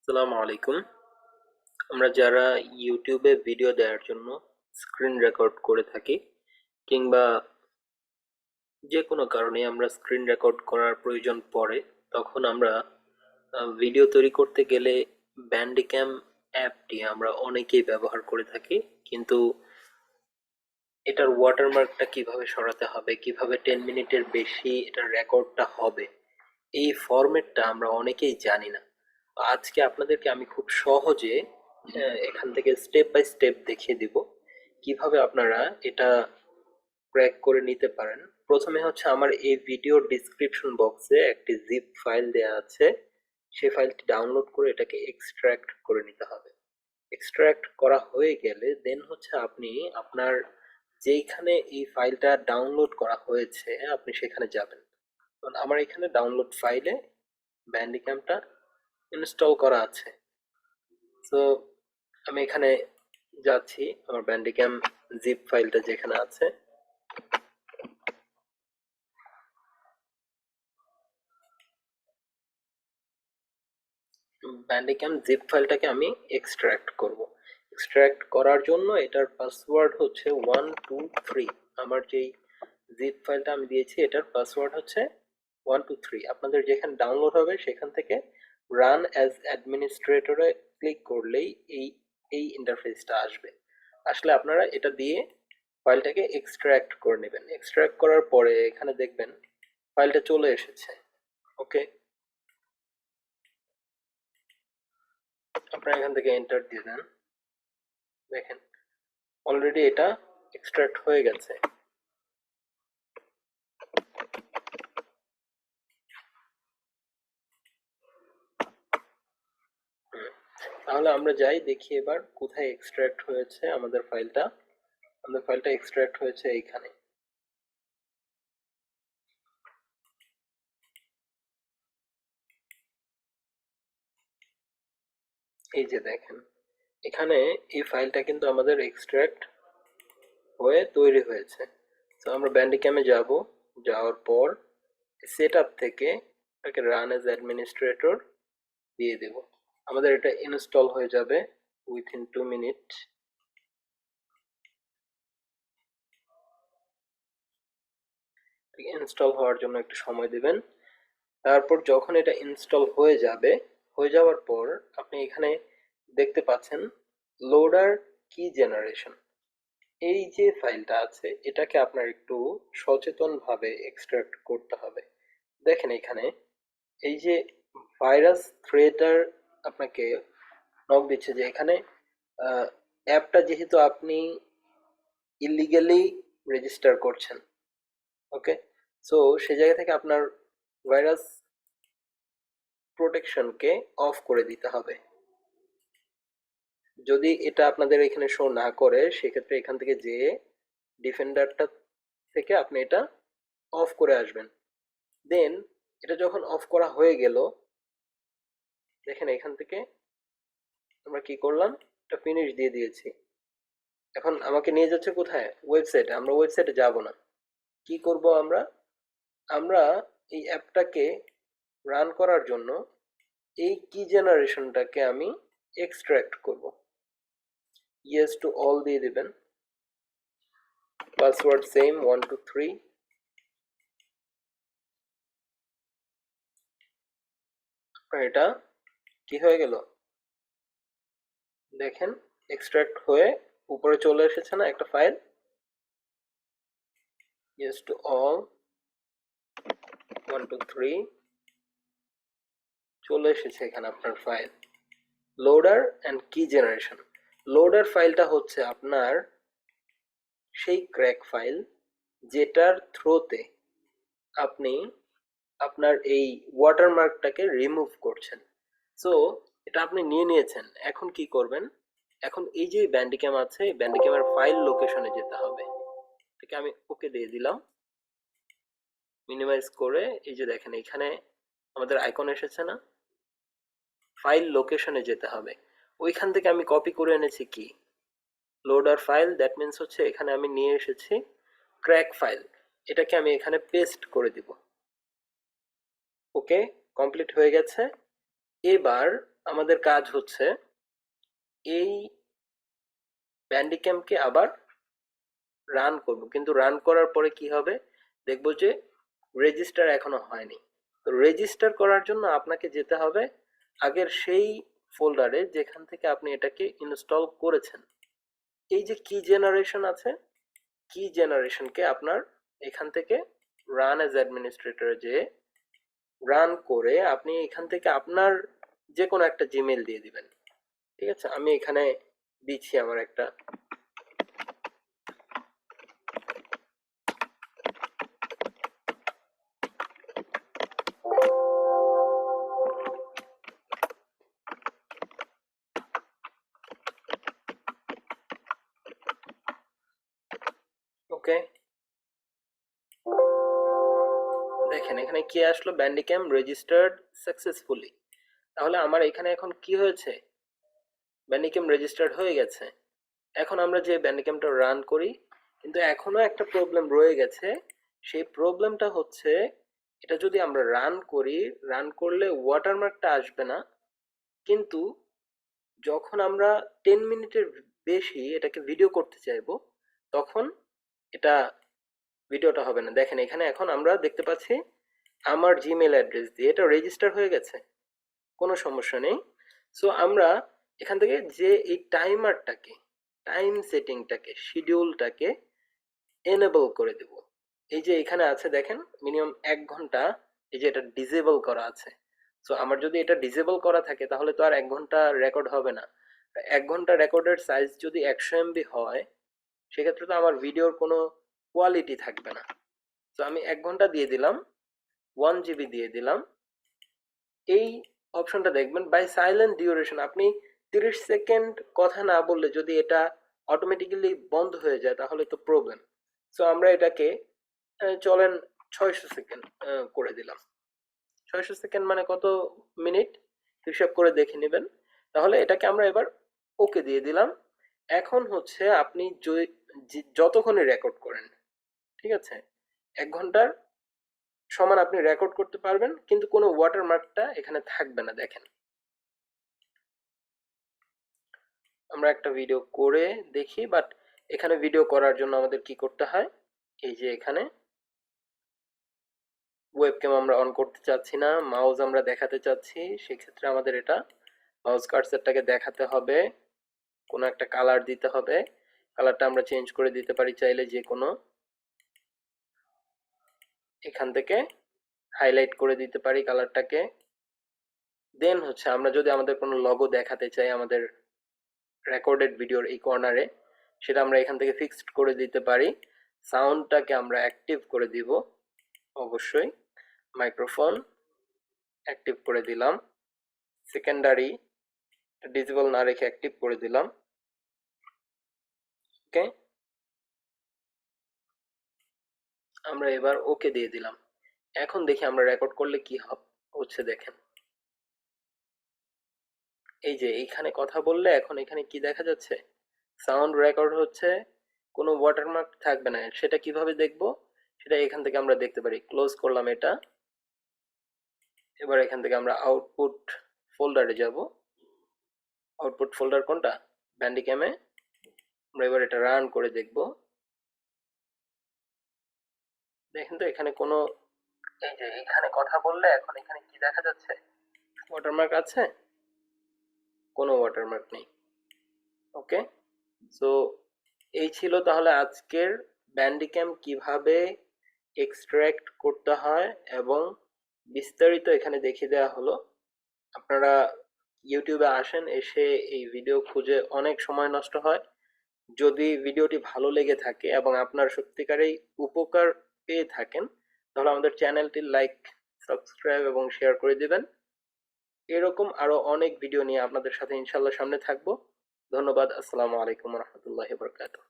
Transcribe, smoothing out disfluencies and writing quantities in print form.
আসসালামু আলাইকুম। আমরা যারা ইউটিউবে ভিডিও দেওয়ার জন্য স্ক্রিন রেকর্ড করে থাকি কিংবা যে কোনো কারণে আমরা স্ক্রিন রেকর্ড করার প্রয়োজন পড়ে, তখন আমরা ভিডিও তৈরি করতে গেলে ব্যান্ডিক্যাম অ্যাপটি আমরা অনেকেই ব্যবহার করে থাকি। কিন্তু এটার ওয়াটারমার্কটা কিভাবে সরাতে হবে, কিভাবে 10 মিনিটের বেশি এটার রেকর্ডটা হবে, এই ফরম্যাটটা আমরা অনেকেই জানি না। আজকে আপনাদেরকে আমি খুব সহজে এখান থেকে স্টেপ বাই স্টেপ দেখিয়ে দিব কিভাবে আপনারা এটা ক্র্যাক করে নিতে পারেন। প্রথমে হচ্ছে আমার এই ভিডিওর ডিসক্রিপশন বক্সে একটি জিপ ফাইল দেয়া আছে, সেই ফাইলটি ডাউনলোড করে এটাকে এক্সট্রাক্ট করে নিতে হবে। এক্সট্রাক্ট করা হয়ে গেলে দেন হচ্ছে আপনি আপনার যেইখানে এই ফাইলটা ডাউনলোড করা হয়েছে আপনি সেখানে যাবেন। আমার এখানে ডাউনলোড ফাইলে ব্যান্ডিক্যামটা ইনস্টল করা আছে। তো আমি এখানে যাচ্ছি, আমার ব্যান্ডিক্যাম জিপ ফাইলটা যেখানে আছে ব্যান্ডিক্যাম জিপ ফাইলটাকে আমি এক্সট্রাক্ট করব। এক্সট্রাক্ট করার জন্য এটার পাসওয়ার্ড হচ্ছে 123। আমার যেই জিপ ফাইলটা আমি দিয়েছি এটার পাসওয়ার্ড হচ্ছে 123। আপনাদের যেখানে ডাউনলোড হবে সেখান থেকে রান অ্যাজ অ্যাডমিনিস্ট্রেটরে ক্লিক করলেই এই ইন্টারফেসটা আসবে। আসলে আপনারা এটা দিয়ে ফাইলটাকে এক্সট্রাক্ট করে নেবেন। এক্সট্রাক্ট করার পরে এখানে দেখবেন ফাইলটা চলে এসেছে। ওকে, আপনারা এখান থেকে এন্টার দিয়ে দেন। দেখেন অলরেডি এটা এক্সট্রাক্ট হয়ে গেছে। তাহলে আমরা যাই দেখি এবার কোথায় এক্সট্রাক্ট হয়েছে আমাদের ফাইলটা। আমাদের ফাইলটা এক্সট্রাক্ট হয়েছে এইখানে। এই যে দেখেন এখানে এই ফাইলটা কিন্তু আমাদের এক্সট্রাক্ট হয়ে তৈরি হয়েছে। তো আমরা ব্যান্ডিক্যামে যাব, যাওয়ার পর সেট আপ থেকে এটাকে রান অ্যাজ অ্যাডমিনিস্ট্রেটর দিয়ে দেব। আমাদের এটা ইনস্টল হয়ে যাবে উইথিন 2 মিনিট। ইনস্টল হওয়ার জন্য একটু সময় দিবেন। তারপর যখন এটা ইনস্টল হয়ে যাবে, হয়ে যাওয়ার পর আপনি এখানে দেখতে পাচ্ছেন লোডার কি জেনারেশন। এই যে ফাইলটা আছে এটাকে আপনার একটু সচেতনভাবে এক্সট্রাক্ট করতে হবে। দেখেন এখানে এই যে ভাইরাস থ্রেটার আপনাকে নক দিচ্ছে যে এখানে অ্যাপটা যেহেতু আপনি ইলিগালি রেজিস্টার করছেন, ওকে, সো সে জায়গা থেকে আপনার ভাইরাস প্রোটেকশনকে অফ করে দিতে হবে। যদি এটা আপনাদের এখানে শো না করে সেক্ষেত্রে এখান থেকে যেয়ে ডিফেন্ডারটা থেকে আপনি এটা অফ করে আসবেন। দেন এটা যখন অফ করা হয়ে গেল, দেখেন এখান থেকে আমরা কি করলাম, এটা ফিনিশ দিয়ে দিয়েছি। এখন আমাকে নিয়ে যাচ্ছে কোথায়? ওয়েবসাইটে। আমরা ওয়েবসাইটে যাব না। কি করব আমরা? আমরা এই অ্যাপটাকে রান করার জন্য এই কি জেনারেশনটাকে আমি এক্সট্রাক্ট করব। ইয়েস টু অল দিয়ে দিবেন, পাসওয়ার্ড সেম 123। এটা কি হয়ে গেল দেখেন, এক্সট্রাক্ট হয়ে উপরে চলে এসেছে না একটা ফাইল, ইয়েস টু অল 123 চলে এসেছে এখানে আপনার ফাইল লোডার অ্যান্ড কি জেনারেশন। লোডার ফাইলটা হচ্ছে আপনার সেই ক্র্যাক ফাইল যেটার থ্রোতে আপনি আপনার এই ওয়াটারমার্কটাকে রিমুভ করছেন। সো এটা আপনি নিয়ে নিয়েছেন, এখন কি করবেন? এখন এই যে ব্যান্ডিক্যাম আছে ব্যান্ডিক্যামের ফাইল লোকেশনে যেতে হবে। এটাকে আমি ওকে দিয়ে দিলাম। মিনিমাইজ করে এই যে দেখেন এখানে আমাদের আইকন এসেছে না, ফাইল লোকেশনে যেতে হবে। ওইখান থেকে আমি কপি করে এনেছি কি লোডার ফাইল, দ্যাট মিন্স হচ্ছে এখানে আমি নিয়ে এসেছি ক্র্যাক ফাইল, এটাকে আমি এখানে পেস্ট করে দিব। ওকে, কমপ্লিট হয়ে গেছে। এবার আমাদের কাজ হচ্ছে এই ব্যান্ডিক্যামকে আবার রান করব, কিন্তু রান করার পরে কি হবে, দেখব যে রেজিস্টার এখনো হয়নি। তো রেজিস্টার করার জন্য আপনাকে যেতে হবে আগের সেই ফোল্ডারে যেখান থেকে আপনি এটাকে ইনস্টল করেছেন। এই যে কি জেনারেশন আছে, কি জেনারেশনকে আপনার এখান থেকে রান অ্যাজ অ্যাডমিনিস্ট্রেটরে যে রান করে আপনি এখান থেকে আপনার যে কোনো একটা জিমেল দিয়ে দিবেন। ঠিক আছে, আমি এখানে দিচ্ছি আমার একটা। ওকে, দেখেন এখানে কি আসলো, ব্যান্ডিক্যাম রেজিস্টার্ড সাকসেসফুলি। তাহলে আমার এখানে এখন কি হয়েছে, ব্যান্ডিক্যাম রেজিস্টার্ড হয়ে গেছে। এখন আমরা যে ব্যান্ডিক্যামটা রান করি, কিন্তু এখনো একটা প্রবলেম রয়ে গেছে। সেই প্রবলেমটা হচ্ছে এটা যদি আমরা রান করি, রান করলে ওয়াটারমার্কটা আসবে না, কিন্তু যখন আমরা 10 মিনিটের বেশি এটাকে ভিডিও করতে চাইবো তখন এটা ভিডিওটা হবে না। দেখেন এখানে এখন আমরা দেখতে পাচ্ছি আমার জিমেল অ্যাড্রেস দিয়ে এটা রেজিস্টার হয়ে গেছে, কোনো সমস্যা নেই। সো আমরা এখান থেকে যে এই টাইমারটাকে, টাইম সেটিংটাকে, শিডিউলটাকে এনেবল করে দেব। এই যে এখানে আছে দেখেন মিনিমাম 1 ঘন্টা, এই যে এটা ডিসেবল করা আছে। সো আমার যদি এটা ডিসেবল করা থাকে তাহলে তো আর 1 ঘন্টা রেকর্ড হবে না। 1 ঘন্টা রেকর্ডের সাইজ যদি 100 MB হয়, সেক্ষেত্রে তো আমার ভিডিওর কোনো কোয়ালিটি থাকবে না। তো আমি 1 ঘন্টা দিয়ে দিলাম, 1 GB দিয়ে দিলাম। এই অপশনটা দেখবেন বাই সাইলেন্ট ডিউরেশন, আপনি 30 সেকেন্ড কথা না বললে যদি এটা অটোমেটিক্যালি বন্ধ হয়ে যায় তাহলে তো প্রবলেম। সো আমরা এটাকে চলেন 600 সেকেন্ড করে দিলাম। 600 সেকেন্ড মানে কত মিনিট হিসাব করে দেখে নেবেন। তাহলে এটাকে আমরা এবার ওকে দিয়ে দিলাম। এখন হচ্ছে আপনি যতক্ষণই রেকর্ড করেন, ঠিক আছে, 1 ঘন্টার সমান আপনি রেকর্ড করতে পারবেন, কিন্তু কোনো ওয়াটারমার্কটা এখানে থাকবে না। দেখেন আমরা একটা ভিডিও করে দেখি, বাট এখানে ভিডিও করার জন্য আমাদের কি করতে হয়, এই যে এখানে ওয়েবক্যাম আমরা অন করতে চাচ্ছি না, মাউস আমরা দেখাতে চাচ্ছি, সেক্ষেত্রে আমাদের এটা মাউস কার্সারটাকে দেখাতে হবে, কোনো একটা কালার দিতে হবে। কালারটা আমরা চেঞ্জ করে দিতে পারি চাইলে যে কোনো, এখান থেকে হাইলাইট করে দিতে পারি কালারটাকে। দেন হচ্ছে আমরা যদি আমাদের কোনো লগো দেখাতে চাই আমাদের রেকর্ডেড ভিডিওর এই কর্নারে, সেটা আমরা এখান থেকে ফিক্সড করে দিতে পারি। সাউন্ডটাকে আমরা অ্যাক্টিভ করে দিব, অবশ্যই মাইক্রোফোন অ্যাক্টিভ করে দিলাম, সেকেন্ডারি ডিসেবল না রেখে অ্যাক্টিভ করে দিলাম। ওকে, আমরা এবার ওকে দিয়ে দিলাম। এখন দেখি আমরা রেকর্ড করলে কি হচ্ছে। দেখেন এই যে এইখানে কথা বললে এখন এখানে কি দেখা যাচ্ছে, সাউন্ড রেকর্ড হচ্ছে, কোনো ওয়াটারমার্ক থাকবে না। সেটা কিভাবে দেখব, সেটা এখান থেকে আমরা দেখতে পারি। ক্লোজ করলাম এটা। এবার এখান থেকে আমরা আউটপুট ফোল্ডারে যাব। আউটপুট ফোল্ডার কোনটা, ব্যান্ডিক্যামে। আমরা এবার এটা রান করে দেখব। দেখেন তো এখানে কোনো, এই যে এখানে কথা বললে এখন এখানে কি দেখা যাচ্ছে, ওয়াটারমার্ক আছে, কোনো ওয়াটারমার্ক নেই। ওকে, সো এই ছিল তাহলে আজকের ব্যান্ডিক্যাম কিভাবে এক্সট্রাক্ট করতে হয় এবং বিস্তারিত এখানে দেখিয়ে দেওয়া হলো। আপনারা ইউটিউবে আসেন, এসে এই ভিডিও খুঁজে অনেক সময় নষ্ট হয়। যদি ভিডিওটি ভালো লেগে থাকে এবং আপনার সত্যিকারেই উপকার পেয়ে থাকেন তাহলে আমাদের চ্যানেলটি লাইক, সাবস্ক্রাইব এবং শেয়ার করে দিবেন। এরকম আরো অনেক ভিডিও নিয়ে আপনাদের সাথে ইনশাল্লাহ সামনে থাকবো। ধন্যবাদ। আসসালামু আলাইকুম রহমতুল্লাহ বরকাতুহ।